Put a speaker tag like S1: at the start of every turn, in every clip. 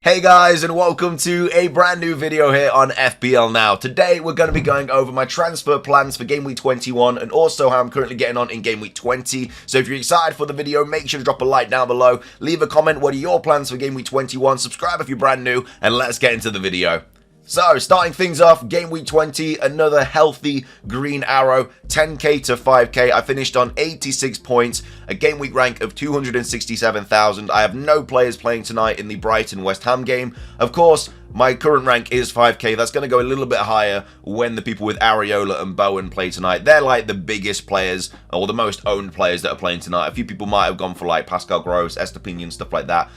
S1: Hey guys, and welcome to a brand new video here on FPL Now. Today we're going to be going over my transfer plans for Game Week 21 and also how I'm currently getting on in Game Week 20. So if you're excited for the video, make sure to drop a like down below, leave a comment, what are your plans for Game Week 21, subscribe if you're brand new, and let's get into the video. So, starting things off, Game Week 20, another healthy green arrow, 10k to 5k. I finished on 86 points, a Game Week rank of 267,000. I have no players playing tonight in the Brighton-West Ham game. Of course, my current rank is 5k. That's going to go a little bit higher when the people with Areola and Bowen play tonight. They're like the biggest players, or the most owned players that are playing tonight. A few people might have gone for like Pascal Gross, Estepinian, stuff like that.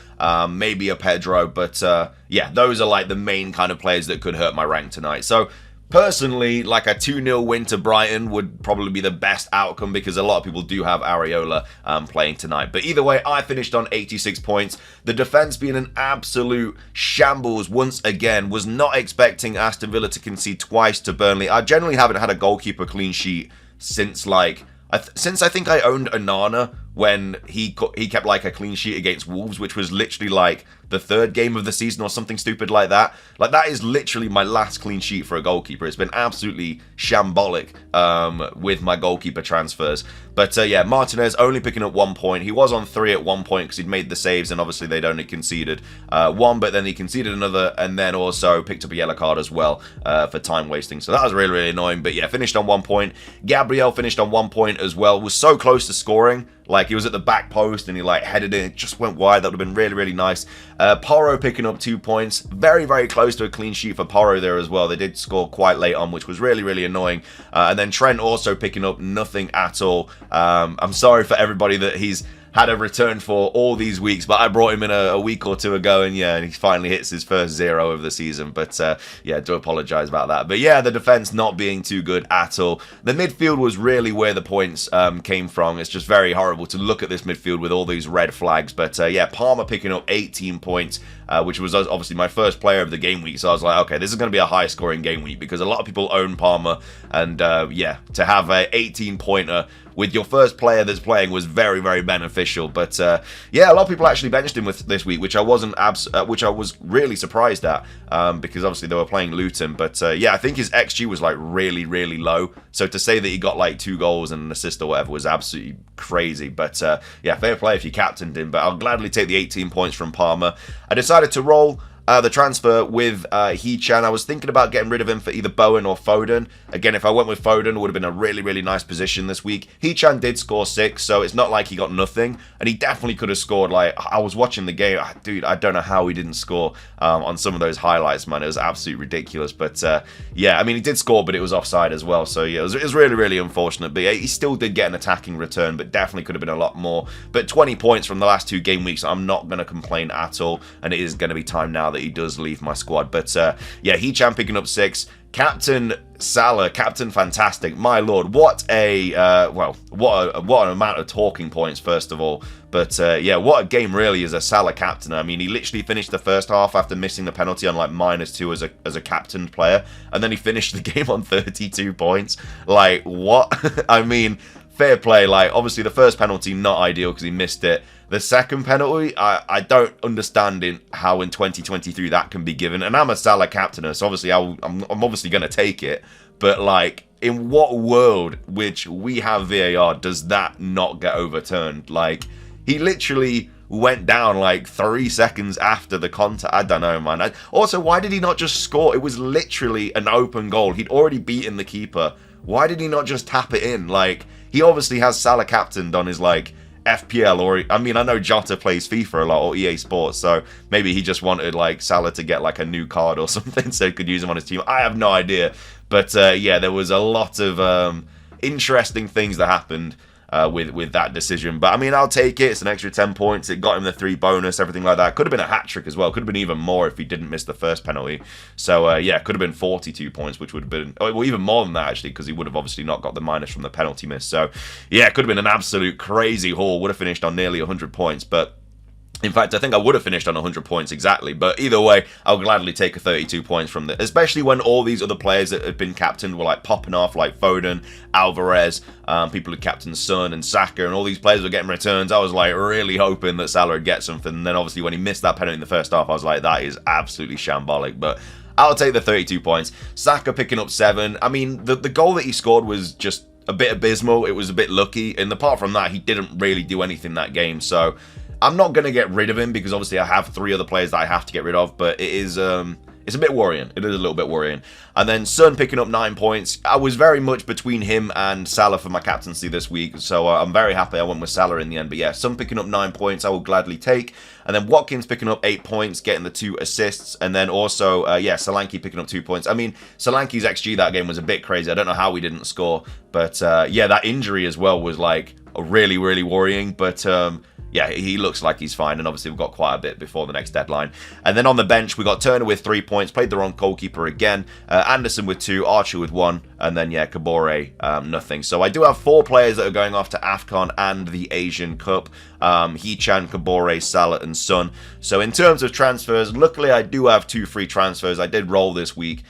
S1: Maybe a Pedro, but yeah, those are like the main kind of players that could hurt my rank tonight. So personally, like a 2-0 win to Brighton would probably be the best outcome because a lot of people do have Areola playing tonight. But either way, I finished on 86 points. The defense being an absolute shambles once again. Was not expecting Aston Villa to concede twice to Burnley. I generally haven't had a goalkeeper clean sheet since like I think I owned Onana when he kept like a clean sheet against Wolves, which was literally like the third game of the season or something stupid like that. Like that is literally my last clean sheet for a goalkeeper. It's been absolutely shambolic with my goalkeeper transfers. But yeah, Martinez only picking up 1 point. He was on 3 at one point because he'd made the saves and obviously they'd only conceded one, but then he conceded another and then also picked up a yellow card as well for time wasting. So that was really, really annoying. But yeah, finished on 1 point. Gabriel finished on 1 point as well. Was so close to scoring. Like, he was at the back post and he, like, headed in. It just went wide. That would have been really, really nice. Porro picking up 2 points. Very, very close to a clean sheet for Porro there as well. They did score quite late on, which was really, really annoying. And then Trent also picking up nothing at all. I'm sorry for everybody that he's had a return for all these weeks, but I brought him in a week or two ago, and yeah, he finally hits his first 0 of the season. But yeah, do apologise about that. But yeah, the defence not being too good at all. The midfield was really where the points came from. It's just very horrible to look at this midfield with all these red flags. But yeah, Palmer picking up 18 points, which was obviously my first player of the game week. So I was like, okay, this is going to be a high-scoring game week because a lot of people own Palmer, and yeah, to have a 18-pointer with your first player that's playing was very, very beneficial. But yeah, a lot of people actually benched him this week, which I was really surprised at because obviously they were playing Luton. But yeah, I think his XG was like really, really low. So to say that he got like 2 goals and an assist or whatever was absolutely crazy. But yeah, fair play if you captained him. But I'll gladly take the 18 points from Palmer. I decided to roll the transfer with Hee-chan. I was thinking about getting rid of him for either Bowen or Foden. Again, if I went with Foden, it would have been a really, really nice position this week. Hee-chan did score 6, so it's not like he got nothing. And he definitely could have scored. Like, I was watching the game. Dude, I don't know how he didn't score on some of those highlights, man. It was absolutely ridiculous. But yeah, I mean, he did score, but it was offside as well. So yeah, it was really, really unfortunate. But yeah, he still did get an attacking return, but definitely could have been a lot more. But 20 points from the last 2 game weeks, I'm not going to complain at all. And it is going to be time now that he does leave my squad. But yeah, Hee-chan picking up 6. Captain Salah, Captain Fantastic. My lord, what a well, what an amount of talking points first of all. But yeah, what a game really as a Salah captain. I mean, he literally finished the first half after missing the penalty on like -2 as a captained player, and then he finished the game on 32 points. Like, what? I mean, fair play. Like, obviously the first penalty not ideal because he missed it. The second penalty, I don't understand how in 2023 that can be given. And I'm a Salah captainer, so obviously I'm obviously going to take it. But like, in what world which we have VAR does that not get overturned? Like, he literally went down like 3 seconds after the contact. I don't know, man. Also, why did he not just score? It was literally an open goal. He'd already beaten the keeper. Why did he not just tap it in? Like, he obviously has Salah captained on his like FPL, or I mean, I know Jota plays FIFA a lot, or EA Sports, so maybe he just wanted like Salah to get like a new card or something so he could use him on his team. I have no idea. But yeah, there was a lot of interesting things that happened with that decision. But I mean, I'll take it. It's an extra 10 points. It got him the 3 bonus, everything like that. Could have been a hat-trick as well. Could have been even more if he didn't miss the first penalty. So yeah, could have been 42 points, which would have been, well, even more than that actually, because he would have obviously not got the minus from the penalty miss. So yeah, it could have been an absolute crazy haul. Would have finished on nearly 100 points. But In fact, I think I would have finished on 100 points exactly, but either way, I'll gladly take a 32 points from this, especially when all these other players that had been captained were like popping off, like Foden, Alvarez, people who captained Son and Saka, and all these players were getting returns. I was like really hoping that Salah would get something, and then obviously when he missed that penalty in the first half, I was like, that is absolutely shambolic, but I'll take the 32 points. Saka picking up 7. I mean, the goal that he scored was just a bit abysmal. It was a bit lucky, and apart from that, he didn't really do anything that game, so I'm not going to get rid of him because obviously I have 3 other players that I have to get rid of, but it is it's a bit worrying. It is a little bit worrying. And then Son picking up 9 points. I was very much between him and Salah for my captaincy this week, so I'm very happy I went with Salah in the end. But yeah, Son picking up 9 points, I will gladly take. And then Watkins picking up 8 points, getting the 2 assists. And then also, Solanke picking up 2 points. I mean, Solanke's XG that game was a bit crazy. I don't know how we didn't score. But yeah, that injury as well was like really, really worrying. But yeah, he looks like he's fine, and obviously we've got quite a bit before the next deadline. And then on the bench, we got Turner with 3 points, played the wrong goalkeeper again, Anderson with 2, Archer with 1, and then, yeah, Kabore, nothing. So I do have 4 players that are going off to AFCON and the Asian Cup. Hee-chan, Kabore, Salah, and Son. So in terms of transfers, luckily I do have 2 free transfers. I did roll this week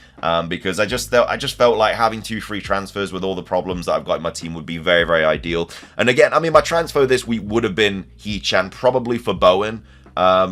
S1: because I just felt like having 2 free transfers with all the problems that I've got in my team would be very, very ideal. And again, I mean, my transfer this week would have been Hee-chan, probably for Bowen.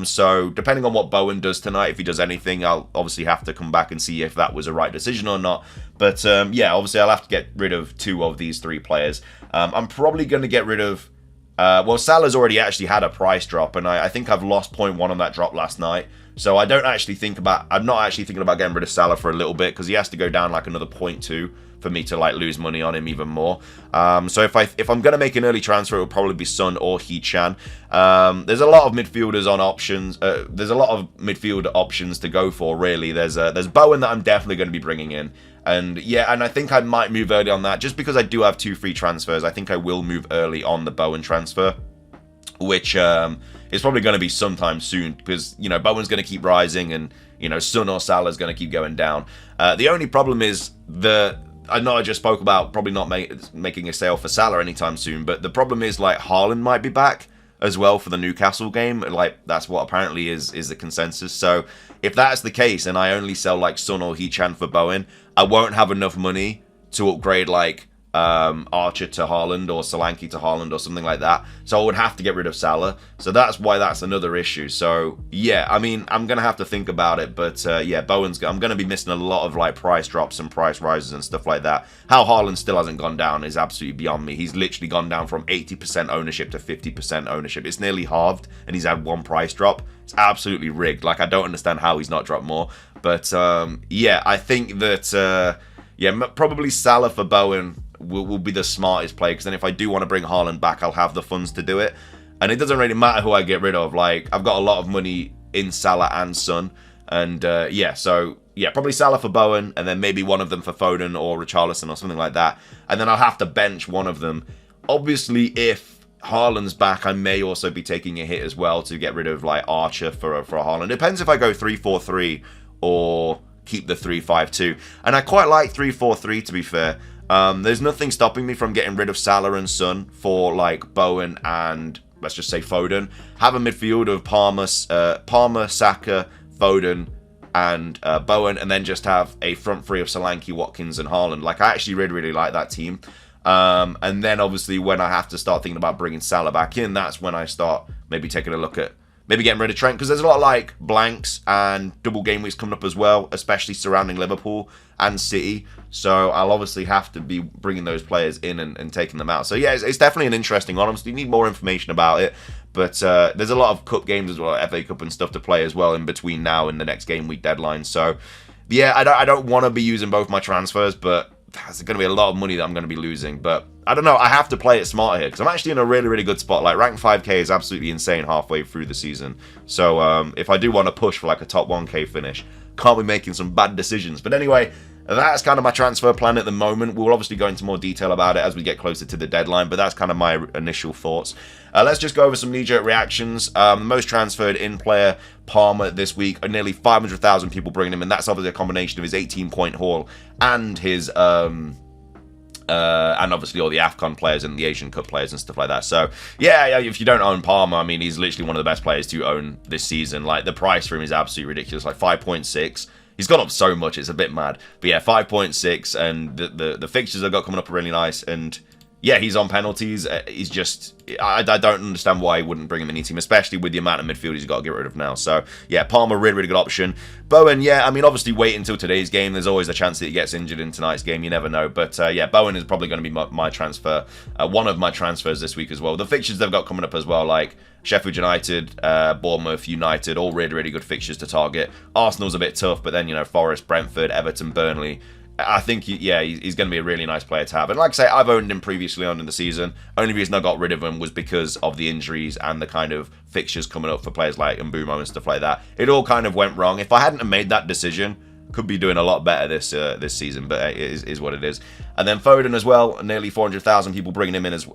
S1: So depending on what Bowen does tonight, if he does anything, I'll obviously have to come back and see if that was a right decision or not. But yeah, obviously I'll have to get rid of 2 of these 3 players. I'm probably going to get rid of well, Salah's already actually had a price drop, and I think I've lost 0.1 on that drop last night. So I'm not actually thinking about getting rid of Salah for a little bit, because he has to go down like another 0.2 for me to like lose money on him even more. So if I'm going to make an early transfer, it will probably be Son or Hee-chan. There's a lot of midfielders on options. There's a lot of midfield options to go for, really. There's Bowen that I'm definitely going to be bringing in. And yeah, and I think I might move early on that, just because I do have 2 free transfers. I think I will move early on the Bowen transfer, which is probably going to be sometime soon, because, you know, Bowen's going to keep rising, and, you know, Son or Salah's going to keep going down. The only problem is I know I just spoke about probably not making a sale for Salah anytime soon, but the problem is, like, Haaland might be back as well for the Newcastle game. Like, that's what apparently is the consensus. So if that's the case, and I only sell like Son or Hee-chan for Bowen, I won't have enough money to upgrade like Archer to Haaland or Solanke to Haaland or something like that. So I would have to get rid of Salah. So that's why that's another issue. So yeah, I mean, I'm gonna have to think about it. But yeah, I'm gonna be missing a lot of like price drops and price rises and stuff like that. How Haaland still hasn't gone down is absolutely beyond me. He's literally gone down from 80% ownership to 50% ownership. It's nearly halved, and he's had 1 price drop. It's absolutely rigged. Like, I don't understand how he's not dropped more. But yeah, I think that yeah, probably Salah for Bowen will be the smartest play, because then if I do want to bring Haaland back, I'll have the funds to do it. And it doesn't really matter who I get rid of. Like, I've got a lot of money in Salah and Son. And yeah, so yeah, probably Salah for Bowen, and then maybe one of them for Foden or Richarlison or something like that. And then I'll have to bench one of them. Obviously, if Haaland's back, I may also be taking a hit as well to get rid of like Archer for a Haaland. Depends if I go 3-4-3 or keep the 3-5-2. And I quite like 3-4-3, to be fair. There's nothing stopping me from getting rid of Salah and Son for like Bowen and, let's just say, Foden. Have a midfield of Palmer, Saka, Foden, and Bowen, and then just have a front three of Solanke, Watkins, and Haaland. Like, I actually really, really like that team. And then obviously when I have to start thinking about bringing Salah back in, that's when I start maybe taking a look at maybe getting rid of Trent, because there's a lot of like blanks and double game weeks coming up as well, especially surrounding Liverpool and City. So I'll obviously have to be bringing those players in and taking them out. So yeah, it's definitely an interesting one. Obviously, you need more information about it, but there's a lot of cup games as well, FA Cup and stuff to play as well in between now and the next game week deadline. So yeah, I don't want to be using both my transfers, but there's going to be a lot of money that I'm going to be losing. But I don't know, I have to play it smart here, because I'm actually in a really, really good spot. Like, rank 5k is absolutely insane halfway through the season. So if I do want to push for like a top 1k finish, can't be making some bad decisions. But anyway, that's kind of my transfer plan at the moment. We'll obviously go into more detail about it as we get closer to the deadline, but that's kind of my initial thoughts. Let's just go over some knee-jerk reactions. The most transferred in-player, Palmer, this week. Nearly 500,000 people bringing him, and that's obviously a combination of his 18-point haul and his And obviously all the AFCON players and the Asian Cup players and stuff like that. So, yeah, if you don't own Palmer, I mean, he's literally one of the best players to own this season. Like, the price for him is absolutely ridiculous. Like, 5.6. He's gone up so much, it's a bit mad. But yeah, 5.6, and the fixtures I've got coming up are really nice. And yeah, he's on penalties. He's just... I don't understand why he wouldn't bring him in any team, especially with the amount of midfield he's got to get rid of now. So, yeah, Palmer, really, really good option. Bowen, yeah, I mean, obviously wait until today's game. There's always a chance that he gets injured in tonight's game. You never know. But, yeah, Bowen is probably going to be my transfer. One of my transfers this week as well. The fixtures they've got coming up as well, like Sheffield United, Bournemouth, United, all really, really good fixtures to target. Arsenal's a bit tough, but then, you know, Forest, Brentford, Everton, Burnley... I think, yeah, he's going to be a really nice player to have. And like I say, I've owned him previously on in the season. Only reason I got rid of him was because of the injuries and the kind of fixtures coming up for players like Mbumo and stuff like that. It all kind of went wrong. If I hadn't have made that decision, could be doing a lot better this season, but it is what it is. And then Foden as well, nearly 400,000 people bringing him in as,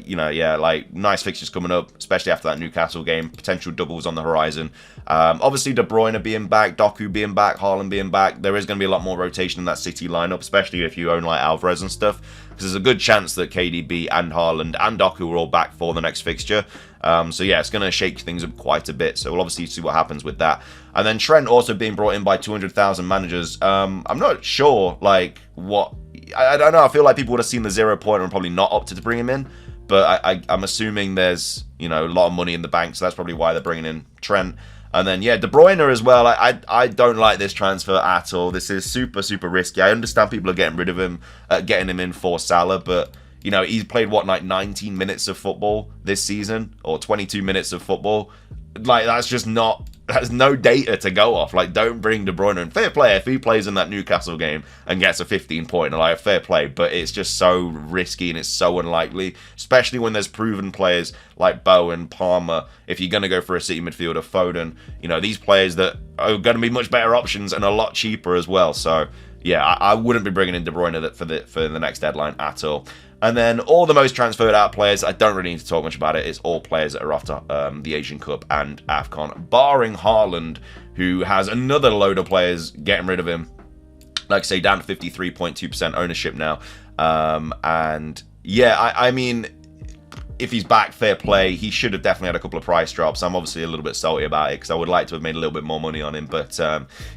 S1: you know, yeah, like nice fixtures coming up, especially after that Newcastle game. Potential doubles on the horizon. Obviously, De Bruyne being back, Doku being back, Haaland being back. There is going to be a lot more rotation in that City lineup, especially if you own like Alvarez and stuff, because there's a good chance that KDB and Haaland and Doku are all back for the next fixture. So yeah, it's going to shake things up quite a bit. So we'll obviously see what happens with that. And then Trent also being brought in by 200,000 managers. I'm not sure, like, what... I don't know. I feel like people would have seen the 0 pointer and probably not opted to bring him in. But I'm assuming there's, you know, a lot of money in the bank. So that's probably why they're bringing in Trent. And then, yeah, De Bruyne as well. I don't like this transfer at all. This is super, super risky. I understand people are getting rid of him, getting him in for Salah, but... You know, he's played, what, like 19 minutes of football this season? Or 22 minutes of football? Like, that's just not... That's no data to go off. Like, don't bring De Bruyne in. Fair play if he plays in that Newcastle game and gets a 15-pointer. Like, fair play. But it's just so risky and it's so unlikely. Especially when there's proven players like Bowen, Palmer. If you're going to go for a City midfielder, Foden. You know, these players that are going to be much better options and a lot cheaper as well. So, yeah, I wouldn't be bringing in De Bruyne for the next deadline at all. And then all the most transferred out players, I don't really need to talk much about it. It's all players that are off to the Asian Cup and AFCON, barring Haaland, who has another load of players getting rid of him. Like I say, down to 53.2% ownership now. And yeah, I mean, if he's back, fair play. He should have definitely had a couple of price drops. I'm obviously a little bit salty about it because I would like to have made a little bit more money on him. But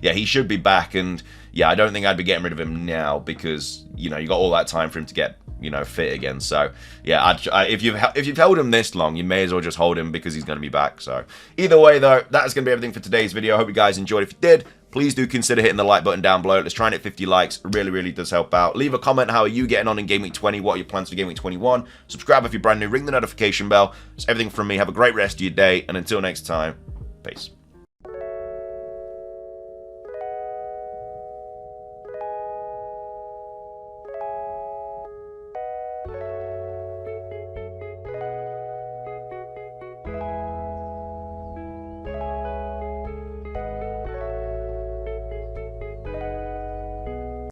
S1: yeah, he should be back. And yeah, I don't think I'd be getting rid of him now because, you know, you got all that time for him to get, you know, fit again. So yeah, if you've held him this long, you may as well just hold him because he's going to be back. So either way though, that's going to be everything for today's video. I hope you guys enjoyed. If you did, please do consider hitting the like button down below. Let's try and hit 50 likes. It really, really does help out. Leave a comment. How are you getting on in Game Week 20? What are your plans for Game Week 21? Subscribe if you're brand new. Ring the notification bell. That's everything from me. Have a great rest of your day. And until next time, peace.